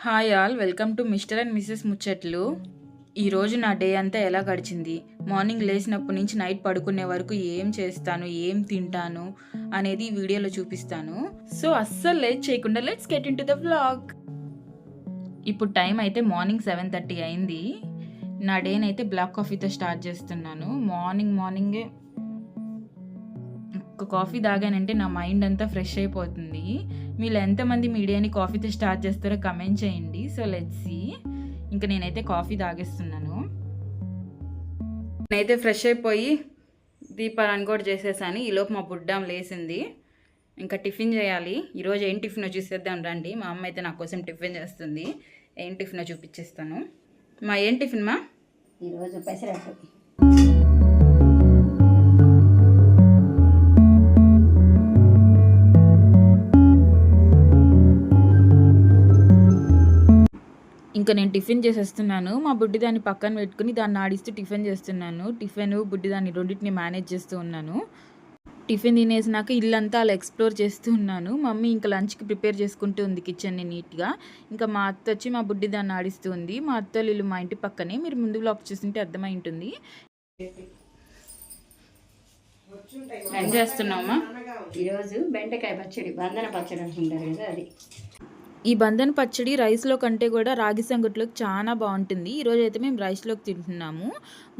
Hi all, welcome to mister and missus ముచ్చట్లు. ఈరోజు నా డే అంతా ఎలా గడిచింది, మార్నింగ్ లేచినప్పటి నుంచి నైట్ పడుకునే వరకు ఏం చేస్తాను, ఏం తింటాను అనేది ఈ వీడియోలో చూపిస్తాను. సో అస్సలు లేట్ చేయకుండా let's get in to the vlog. ఇప్పుడు టైం అయితే మార్నింగ్ 7:30 అయింది. నా డేనైతే బ్లాక్ కాఫీతో స్టార్ట్ చేస్తున్నాను. మార్నింగే ఒక కాఫీ తాగానంటే నా మైండ్ అంతా ఫ్రెష్ అయిపోతుంది. మీరు ఎంతమంది మీ డేని కాఫీతో స్టార్ట్ చేస్తారో కమెంట్ చేయండి. So let's see. ఇంకా నేనైతే కాఫీ తాగేస్తున్నాను. నేనైతే ఫ్రెష్ అయిపోయి దీపాలను కూడా చేసేసాను. ఈలోపు మా బుడ్డాం లేసింది. ఇంకా టిఫిన్ చేయాలి. ఈరోజు ఏం టిఫిన్ చూసేద్దాం రండి. మా అమ్మ అయితే నా కోసం టిఫిన్ చేస్తుంది. ఏం టిఫిన్ చూపించేస్తాను. మా ఏం టిఫిన్ మా? ఈరోజు పెసరట్టు. ఇంకా నేను టిఫిన్ చేసేస్తున్నాను. మా బుడ్డి దాన్ని పక్కన పెట్టుకుని దాన్ని ఆడిస్తూ టిఫిన్ చేస్తున్నాను. బుడ్డి దాన్ని రెండింటిని మేనేజ్ చేస్తూ ఉన్నాను. టిఫిన్ తినేసినాక ఇల్లంతా అలా ఎక్స్ప్లోర్ చేస్తూ ఉన్నాను. మమ్మీ ఇంకా లంచ్కి ప్రిపేర్ చేసుకుంటూ ఉంది కిచెన్ని నీట్గా. ఇంకా మా అత్త వచ్చి మా బుడ్డి దాన్ని ఆడిస్తూ ఉంది. మా అత్త ఇల్లు మా ఇంటి పక్కనే. మీరు ముందు వ్లాగ్ చూస్తుంటే అర్థమై ఉంటుంది. ఏం చేస్తున్నామా? ఈరోజు బెండకాయ పచ్చడి, బంధన పచ్చడి అంటుంటారు కదా, అది. ఈ బంధన్ పచ్చడి రైస్లో కంటే కూడా రాగి సంగట్లోకి చాలా బాగుంటుంది. ఈరోజు అయితే మేము రైస్లోకి తింటున్నాము.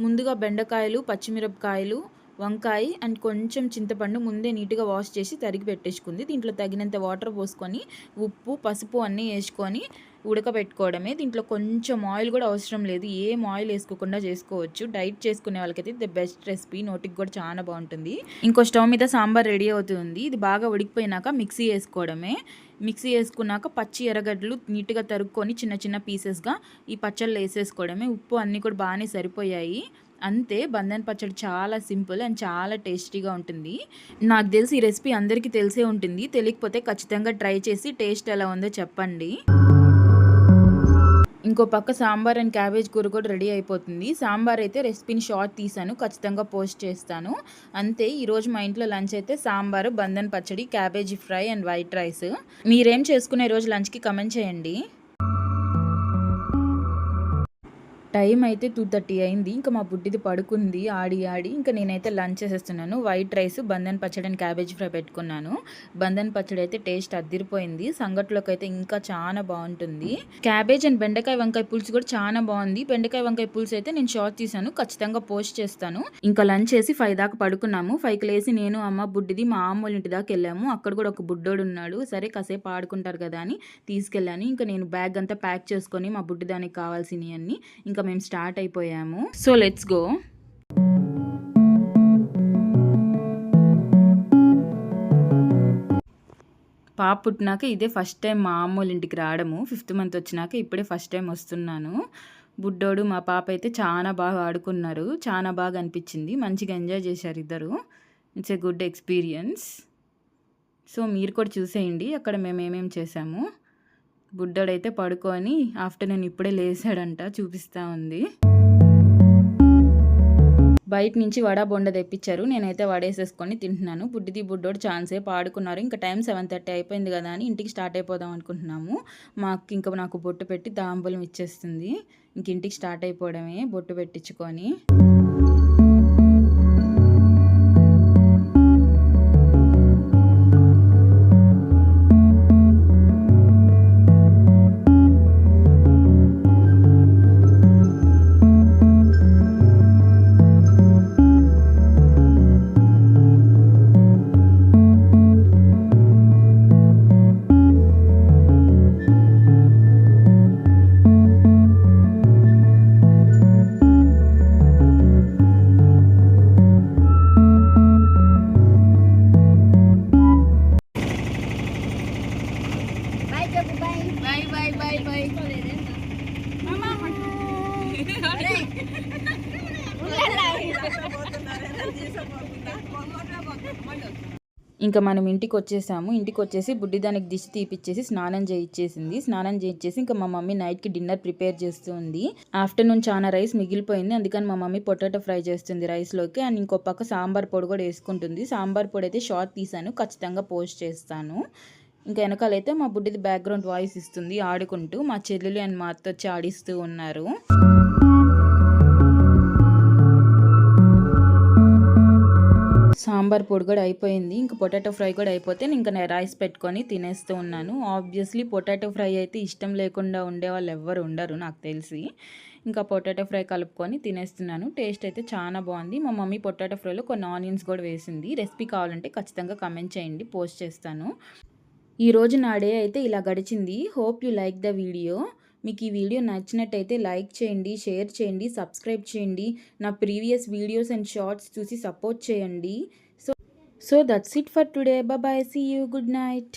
ముందుగా బెండకాయలు, పచ్చిమిరపకాయలు, వంకాయ అండ్ కొంచెం చింతపండు ముందే నీట్గా వాష్ చేసి తరిగి పెట్టేసుకుంది. దీంట్లో తగినంత వాటర్ పోసుకొని ఉప్పు, పసుపు అన్నీ వేసుకొని ఉడకబెట్టుకోవడమే. దీంట్లో కొంచెం ఆయిల్ కూడా అవసరం లేదు. ఏం ఆయిల్ వేసుకోకుండా చేసుకోవచ్చు. డైట్ చేసుకునే వాళ్ళకైతే ది బెస్ట్ రెసిపీ. నోటికి కూడా చాలా బాగుంటుంది. ఇంకో స్టవ్ మీద సాంబార్ రెడీ అవుతుంది. ఇది బాగా ఉడికిపోయినాక మిక్సీ వేసుకోవడమే. మిక్సీ వేసుకున్నాక పచ్చి ఎర్రగడ్డలు నీట్గా తరుక్కొని చిన్న చిన్న పీసెస్గా ఈ పచ్చళ్ళు వేసేసుకోవడమే. ఉప్పు అన్నీ కూడా బాగానే సరిపోయాయి. అంతే. బంధన్ పచ్చడి చాలా సింపుల్ అండ్ చాలా టేస్టీగా ఉంటుంది. నాకు తెలిసి ఈ రెసిపీ అందరికీ తెలిసే ఉంటుంది. తెలియకపోతే ఖచ్చితంగా ట్రై చేసి టేస్ట్ ఎలా ఉందో చెప్పండి. ఇంకో పక్క సాంబార్ అండ్ క్యాబేజ్ కూర కూడా రెడీ అయిపోతుంది. సాంబార్ అయితే రెసిపీని షార్ట్ తీసాను, ఖచ్చితంగా పోస్ట్ చేస్తాను. అంతే. ఈరోజు మా ఇంట్లో లంచ్ అయితే సాంబారు, బంధన్ పచ్చడి, cabbage fry and white rice. మీరేం చేసుకునే రోజు లంచ్కి కమెంట్ చేయండి. టైం అయితే 2:30 అయింది. ఇంకా మా బుడ్డిది పడుకుంది ఆడి ఇంకా నేనైతే లంచ్ చేసేస్తున్నాను. వైట్ రైస్, బంధన్ పచ్చడి అండ్ క్యాబేజీ ఫ్రై పెట్టుకున్నాను. బంధన్ పచ్చడి అయితే టేస్ట్ అద్దిరిపోయింది. సంగట్లోకి అయితే ఇంకా చాలా బాగుంటుంది. క్యాబేజ్ అండ్ బెండకాయ వంకాయ పులుసు కూడా చాలా బాగుంది. బెండకాయ వంకాయ పులుసు అయితే నేను షార్ట్ తీసాను, ఖచ్చితంగా పోస్ట్ చేస్తాను. ఇంకా లంచ్ చేసి 5 దాకా పడుకున్నాము. 5కి లేసి నేను, అమ్మ, బుడ్డిది మా అమ్మోళ్ళ ఇంటి దాకా వెళ్ళాము. అక్కడ కూడా ఒక బుడ్డోడు ఉన్నాడు. సరే కాసేపు ఆడుకుంటారు కదా అని తీసుకెళ్ళాను. ఇంకా నేను బ్యాగ్ అంతా ప్యాక్ చేసుకొని మా బుడ్డి దానికి కావాల్సినవి అన్ని ఇంకా మేము స్టార్ట్ అయిపోయాము. So let's go. పాప పుట్టినాక ఇదే ఫస్ట్ టైం మా అమ్మోళ్ళ ఇంటికి రావడము. 5th మంత్ వచ్చినాక ఇప్పుడే ఫస్ట్ టైం వస్తున్నాను. బుడ్డోడు మా పాప అయితే చాలా బాగా ఆడుకున్నారు. చాలా బాగా అనిపించింది. మంచిగా ఎంజాయ్ చేశారు ఇద్దరు. It's a good experience. So మీరు కూడా చూసేయండి అక్కడ మేము ఏమేమి చేసాము. బుడ్డోడైతే పడుకొని ఆఫ్టర్నూన్ ఇప్పుడే లేసాడంట, చూపిస్తూ ఉంది. బయట నుంచి వడ బొండ తెప్పించారు. నేనైతే వడేసేసుకొని తింటున్నాను. బుడ్డిది బుడ్డోడు ఛాన్సేపు ఆడుకున్నారు. ఇంకా టైం 7:30 అయిపోయింది కదా అని ఇంటికి స్టార్ట్ అయిపోదాం అనుకుంటున్నాము. ఇంకా నాకు బొట్టు పెట్టి తాంబూలం ఇచ్చేస్తుంది. ఇంక ఇంటికి స్టార్ట్ అయిపోవడమే బొట్టు పెట్టించుకొని. ఇంకా మనం ఇంటికి వచ్చేసాము. ఇంటికి వచ్చేసి బుడ్డి దానికి దిష్టి తీపిచ్చేసి స్నానం చేయించేసి ఇంకా మా మమ్మీ నైట్కి డిన్నర్ ప్రిపేర్ చేస్తూ ఉంది. ఆఫ్టర్నూన్ చాలా రైస్ మిగిలిపోయింది. అందుకని మా మమ్మీ పొటాటో ఫ్రై చేస్తుంది రైస్లోకి. అండ్ ఇంకో పక్క సాంబార్ పొడి కూడా వేసుకుంటుంది. సాంబార్ పొడి అయితే షార్ట్ తీసాను, ఖచ్చితంగా పోస్ట్ చేస్తాను. ఇంకా వెనకాలైతే మా బుడ్డిది బ్యాక్గ్రౌండ్ వాయిస్ ఇస్తుంది ఆడుకుంటూ. మా చెల్లెలు అండ్ మా అత్త వచ్చి ఆడిస్తూ ఉన్నారు. సాంబార్ పొడి కూడా అయిపోయింది. ఇంక పొటాటో ఫ్రై కూడా అయిపోతే ఇంకా నేను రైస్ పెట్టుకొని తినేస్తూ ఉన్నాను. ఆబ్వియస్లీ పొటాటో ఫ్రై అయితే ఇష్టం లేకుండా ఉండేవాళ్ళు ఎవ్వరు ఉండరు నాకు తెలిసి. ఇంకా పొటాటో ఫ్రై కలుపుకొని తినేస్తున్నాను. టేస్ట్ అయితే చాలా బాగుంది. మా మమ్మీ పొటాటో ఫ్రైలో కొన్ని ఆనియన్స్ కూడా వేసింది. రెసిపీ కావాలంటే ఖచ్చితంగా కమెంట్ చేయండి, పోస్ట్ చేస్తాను. ఈరోజు నా డే అయితే ఇలా గడిచింది. Hope you like the video. మీకు ఈ వీడియో నచ్చినట్టయితే లైక్ చేయండి, షేర్ చేయండి, సబ్స్క్రైబ్ చేయండి. నా ప్రీవియస్ వీడియోస్ అండ్ షార్ట్స్ చూసి సపోర్ట్ చేయండి. So that's it for today. Bye. See you. Good night.